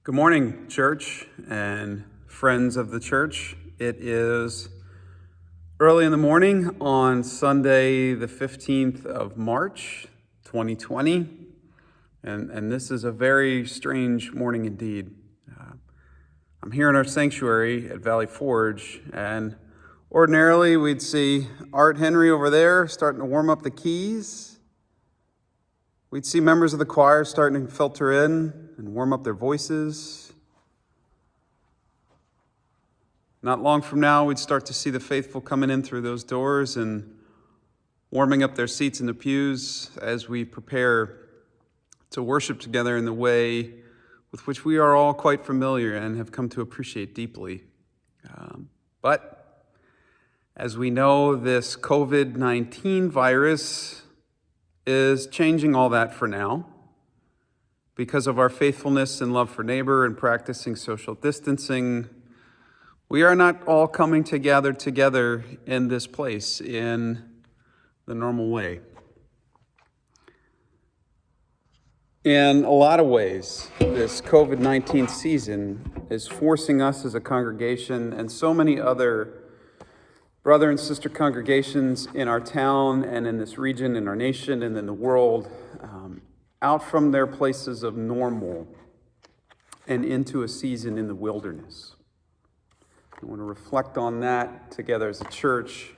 Good morning, church and friends of the church. It is early in the morning on Sunday, the 15th of March, 2020. And this is a very strange morning indeed. I'm here in our sanctuary at Valley Forge, and ordinarily we'd see Art Henry over there starting to warm up the keys. We'd see members of the choir starting to filter in and warm up their voices. Not long from now, we'd start to see the faithful coming in through those doors and warming up their seats in the pews as we prepare to worship together in the way with which we are all quite familiar and have come to appreciate deeply. But as we know, this COVID-19 virus is changing all that for now. Because of our faithfulness and love for neighbor and practicing social distancing, we are not all coming together in this place in the normal way. In a lot of ways, this COVID-19 season is forcing us as a congregation and so many other brother and sister congregations in our town and in this region, in our nation, and in the world, out from their places of normal and into a season in the wilderness. I want to reflect on that together as a church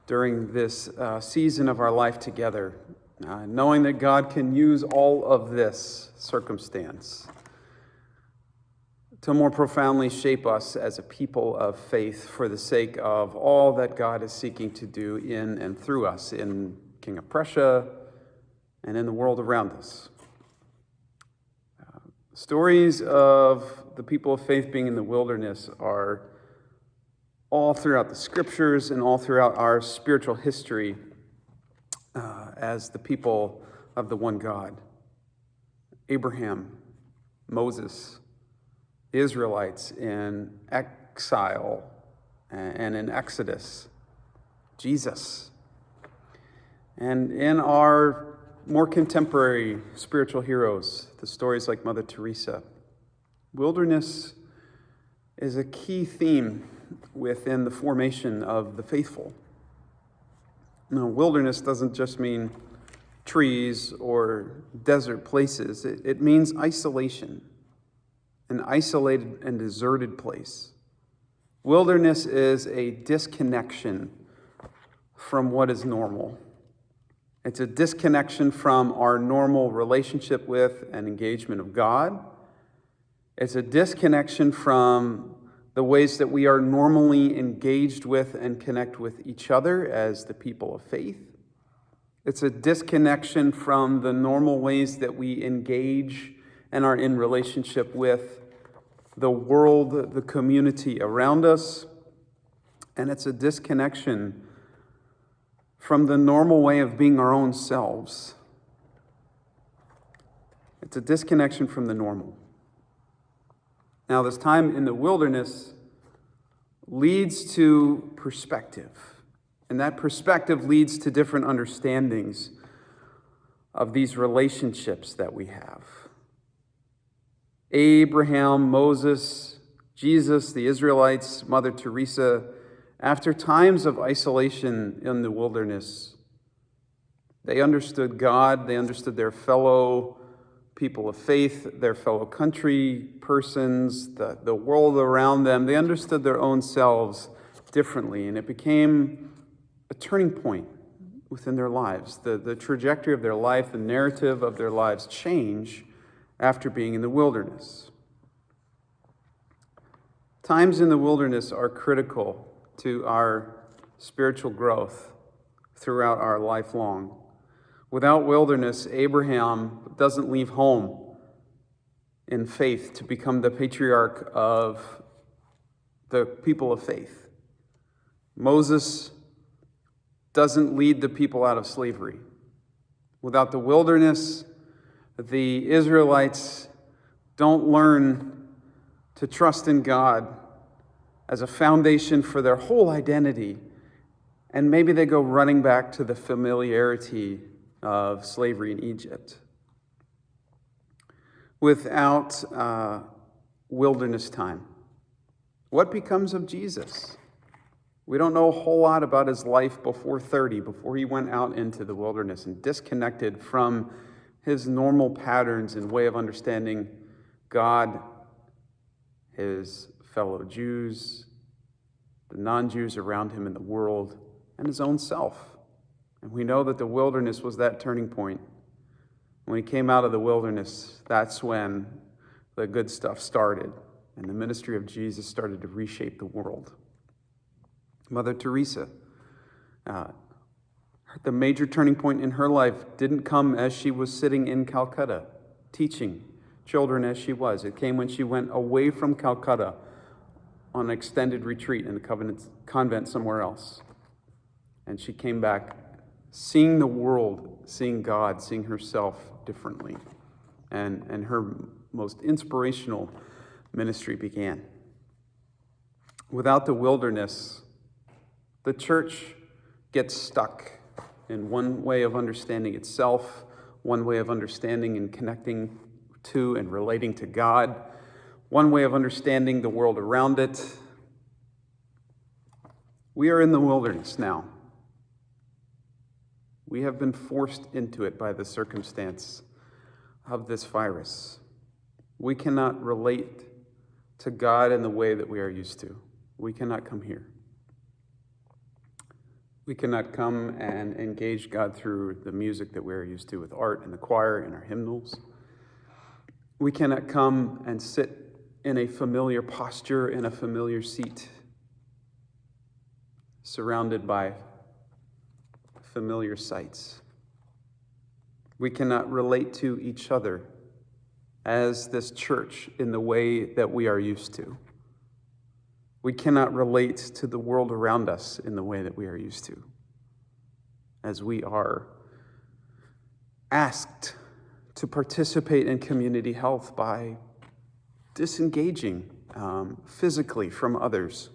during this season of our life together, knowing that God can use all of this circumstance to more profoundly shape us as a people of faith for the sake of all that God is seeking to do in and through us in King of Prussia and in the world around us. Stories of the people of faith being in the wilderness are all throughout the scriptures and all throughout our spiritual history as the people of the one God. Abraham, Moses, the Israelites in exile and in Exodus, Jesus. And in our more contemporary spiritual heroes, the stories like Mother Teresa, wilderness is a key theme within the formation of the faithful. Now, wilderness doesn't just mean trees or desert places. It means isolation, an isolated and deserted place. Wilderness is a disconnection from what is normal. It's a disconnection from our normal relationship with and engagement of God. It's a disconnection from the ways that we are normally engaged with and connect with each other as the people of faith. It's a disconnection from the normal ways that we engage and are in relationship with the world, the community around us. And it's a disconnection from the normal way of being our own selves. It's a disconnection from the normal. Now, this time in the wilderness leads to perspective, and that perspective leads to different understandings of these relationships that we have. Abraham, Moses, Jesus, the Israelites, Mother Teresa, after times of isolation in the wilderness, they understood God, they understood their fellow people of faith, their fellow country persons, the world around them. They understood their own selves differently, and it became a turning point within their lives. The trajectory of their life, the narrative of their lives change after being in the wilderness. Times in the wilderness are critical to our spiritual growth throughout our life long. Without wilderness, Abraham doesn't leave home in faith to become the patriarch of the people of faith. Moses doesn't lead the people out of slavery. Without the wilderness, the Israelites don't learn to trust in God as a foundation for their whole identity, and maybe they go running back to the familiarity of slavery in Egypt. without wilderness time? What becomes of Jesus? We don't know a whole lot about his life before 30, before he went out into the wilderness and disconnected from his normal patterns and way of understanding God, his fellow Jews, the non-Jews around him in the world, and his own self. And we know that the wilderness was that turning point. When he came out of the wilderness, that's when the good stuff started, and the ministry of Jesus started to reshape the world. Mother Teresa, the major turning point in her life didn't come as she was sitting in Calcutta, teaching children as she was. It came when she went away from Calcutta on an extended retreat in a convent somewhere else. And she came back seeing the world, seeing God, seeing herself differently. And her most inspirational ministry began. Without the wilderness, the church gets stuck in one way of understanding itself, one way of understanding and connecting to and relating to God, one way of understanding the world around it. We are in the wilderness now. We have been forced into it by the circumstance of this virus. We cannot relate to God in the way that we are used to. We cannot come here. We cannot come and engage God through the music that we're used to with art and the choir and our hymnals. We cannot come and sit in a familiar posture, in a familiar seat, surrounded by familiar sights. We cannot relate to each other as this church in the way that we are used to. We cannot relate to the world around us in the way that we are used to, as we are asked to participate in community health by disengaging physically from others.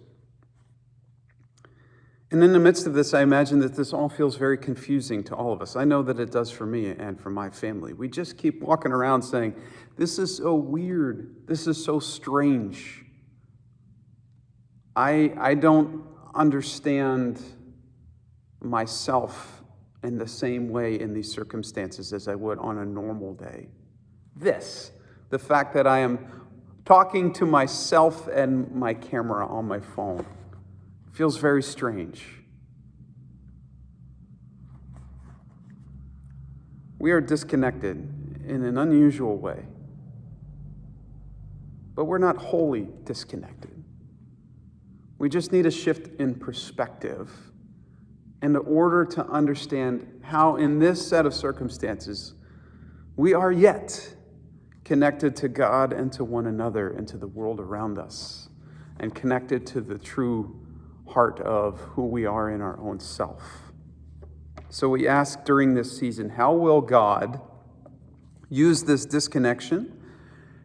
And in the midst of this, I imagine that this all feels very confusing to all of us. I know that it does for me and for my family. We just keep walking around saying, this is so weird. This is so strange. I don't understand myself in the same way in these circumstances as I would on a normal day. The fact that I am talking to myself and my camera on my phone, feels very strange. We are disconnected in an unusual way, but we're not wholly disconnected. We just need a shift in perspective in order to understand how in this set of circumstances we are yet connected to God and to one another and to the world around us, and connected to the true heart of who we are in our own self. So we ask during this season, how will God use this disconnection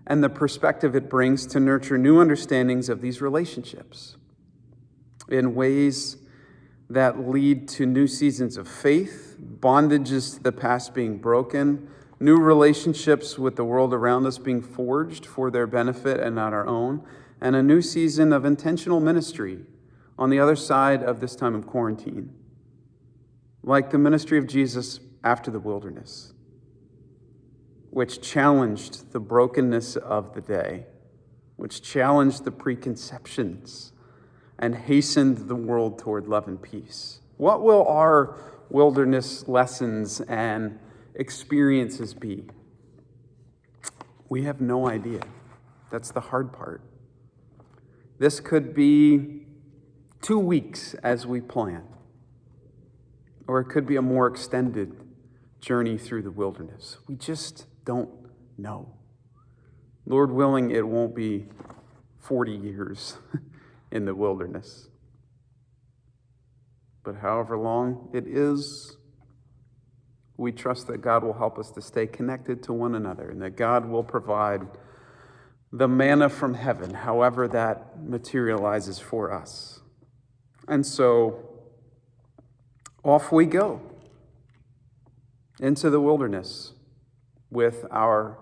and the perspective it brings to nurture new understandings of these relationships in ways that lead to new seasons of faith, bondages to the past being broken, new relationships with the world around us being forged for their benefit and not our own, and a new season of intentional ministry on the other side of this time of quarantine, like the ministry of Jesus after the wilderness, which challenged the brokenness of the day, which challenged the preconceptions and hastened the world toward love and peace. What will our wilderness lessons and experiences be? We have no idea. That's the hard part. This could be 2 weeks as we plan, or it could be a more extended journey through the wilderness. We just don't know. Lord willing, it won't be 40 years in the wilderness. But however long it is, we trust that God will help us to stay connected to one another, and that God will provide the manna from heaven, however that materializes for us. And so off we go into the wilderness with our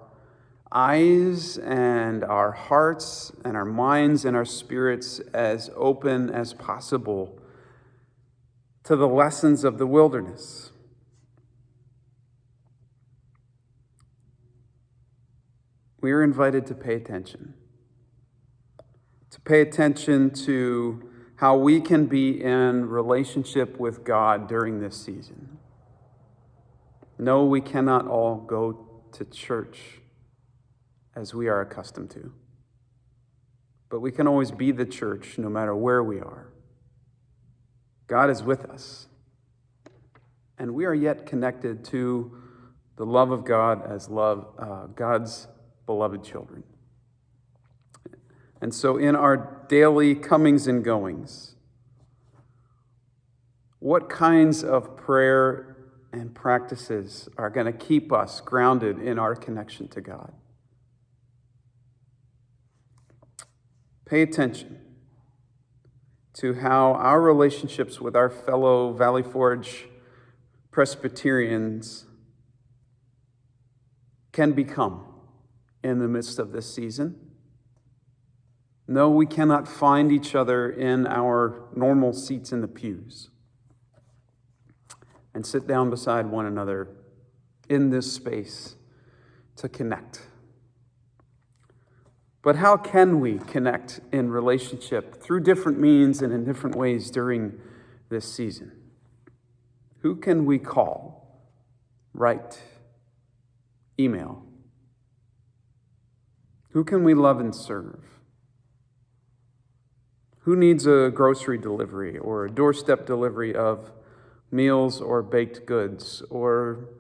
eyes and our hearts and our minds and our spirits as open as possible to the lessons of the wilderness. We are invited to pay attention to how we can be in relationship with God during this season. No, we cannot all go to church as we are accustomed to, but we can always be the church no matter where we are. God is with us, and we are yet connected to the love of God as God's beloved children. And so in our daily comings and goings, what kinds of prayer and practices are going to keep us grounded in our connection to God? Pay attention to how our relationships with our fellow Valley Forge Presbyterians can become in the midst of this season. No, we cannot find each other in our normal seats in the pews and sit down beside one another in this space to connect. But how can we connect in relationship through different means and in different ways during this season? Who can we call, write, email? Who can we love and serve? Who needs a grocery delivery or a doorstep delivery of meals or baked goods? Or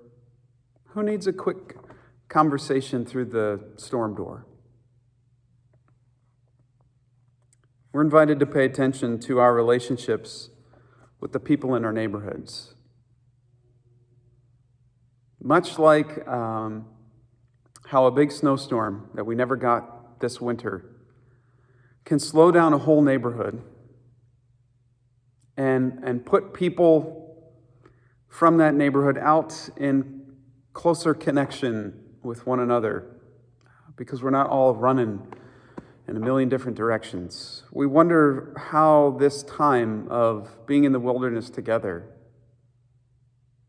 who needs a quick conversation through the storm door? We're invited to pay attention to our relationships with the people in our neighborhoods. Much like how a big snowstorm that we never got this winter can slow down a whole neighborhood and put people from that neighborhood out in closer connection with one another because we're not all running in a million different directions. We wonder how this time of being in the wilderness together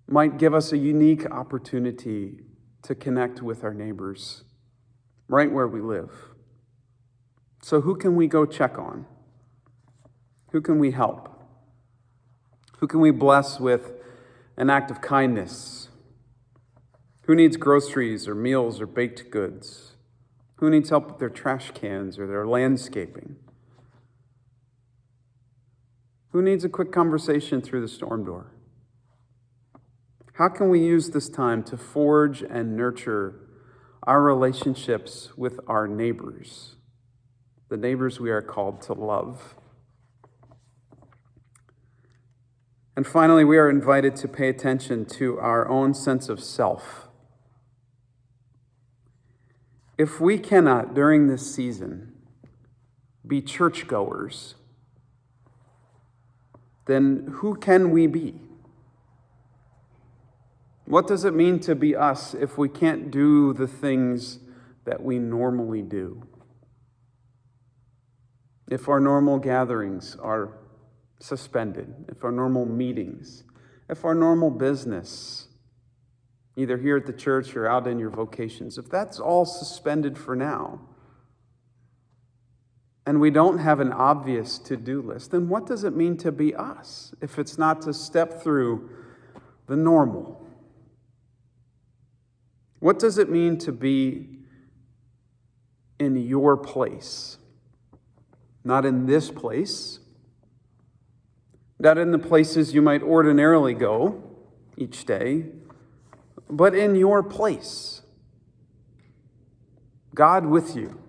might give us a unique opportunity to connect with our neighbors right where we live. So who can we go check on? Who can we help? Who can we bless with an act of kindness? Who needs groceries or meals or baked goods? Who needs help with their trash cans or their landscaping? Who needs a quick conversation through the storm door? How can we use this time to forge and nurture our relationships with our neighbors, the neighbors we are called to love? And finally, we are invited to pay attention to our own sense of self. If we cannot, during this season, be churchgoers, then who can we be? What does it mean to be us if we can't do the things that we normally do? If our normal gatherings are suspended, if our normal meetings, if our normal business, either here at the church or out in your vocations, if that's all suspended for now, and we don't have an obvious to-do list, then what does it mean to be us if it's not to step through the normal? What does it mean to be in your place? Not in this place, not in the places you might ordinarily go each day, but in your place. God with you,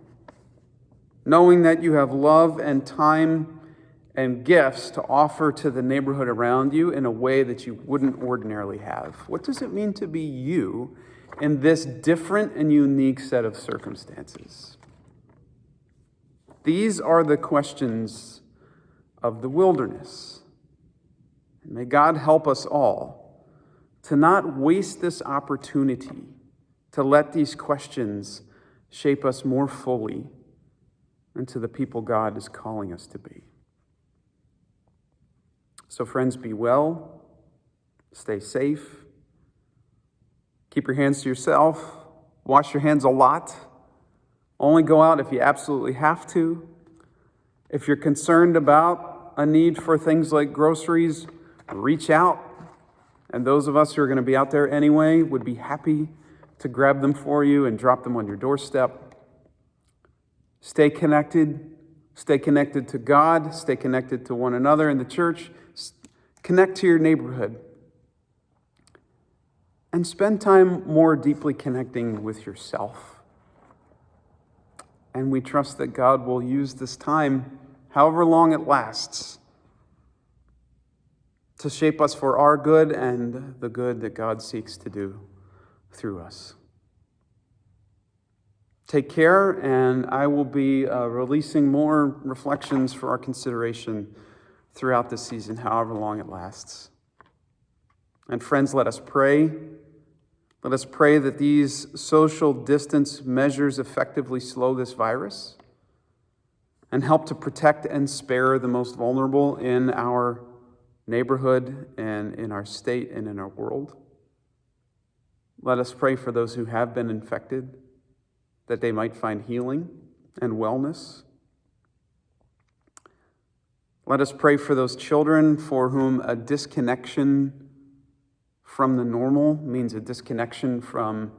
knowing that you have love and time and gifts to offer to the neighborhood around you in a way that you wouldn't ordinarily have. What does it mean to be you in this different and unique set of circumstances? These are the questions of the wilderness. And may God help us all to not waste this opportunity to let these questions shape us more fully into the people God is calling us to be. So friends, be well, stay safe, keep your hands to yourself, wash your hands a lot, only go out if you absolutely have to. If you're concerned about a need for things like groceries, reach out. And those of us who are going to be out there anyway would be happy to grab them for you and drop them on your doorstep. Stay connected to God, stay connected to one another in the church, connect to your neighborhood, and spend time more deeply connecting with yourself. And we trust that God will use this time, however long it lasts, to shape us for our good and the good that God seeks to do through us. Take care, and I will be releasing more reflections for our consideration throughout this season, however long it lasts. And friends, let us pray. Let us pray that these social distance measures effectively slow this virus and help to protect and spare the most vulnerable in our neighborhood and in our state and in our world. Let us pray for those who have been infected, that they might find healing and wellness. Let us pray for those children for whom a disconnection from the normal means a disconnection from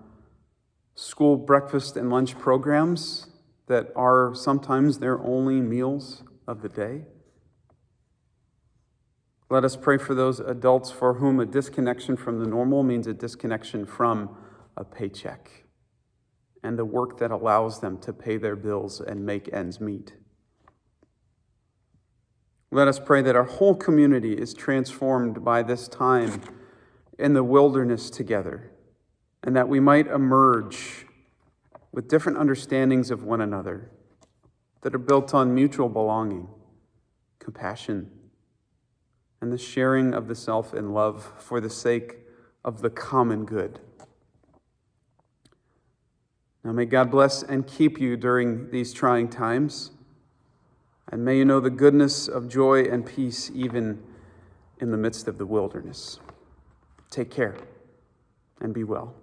school breakfast and lunch programs that are sometimes their only meals of the day. Let us pray for those adults for whom a disconnection from the normal means a disconnection from a paycheck and the work that allows them to pay their bills and make ends meet. Let us pray that our whole community is transformed by this time in the wilderness together, and that we might emerge with different understandings of one another that are built on mutual belonging, compassion, and the sharing of the self in love for the sake of the common good. Now may God bless and keep you during these trying times, and may you know the goodness of joy and peace even in the midst of the wilderness. Take care and be well.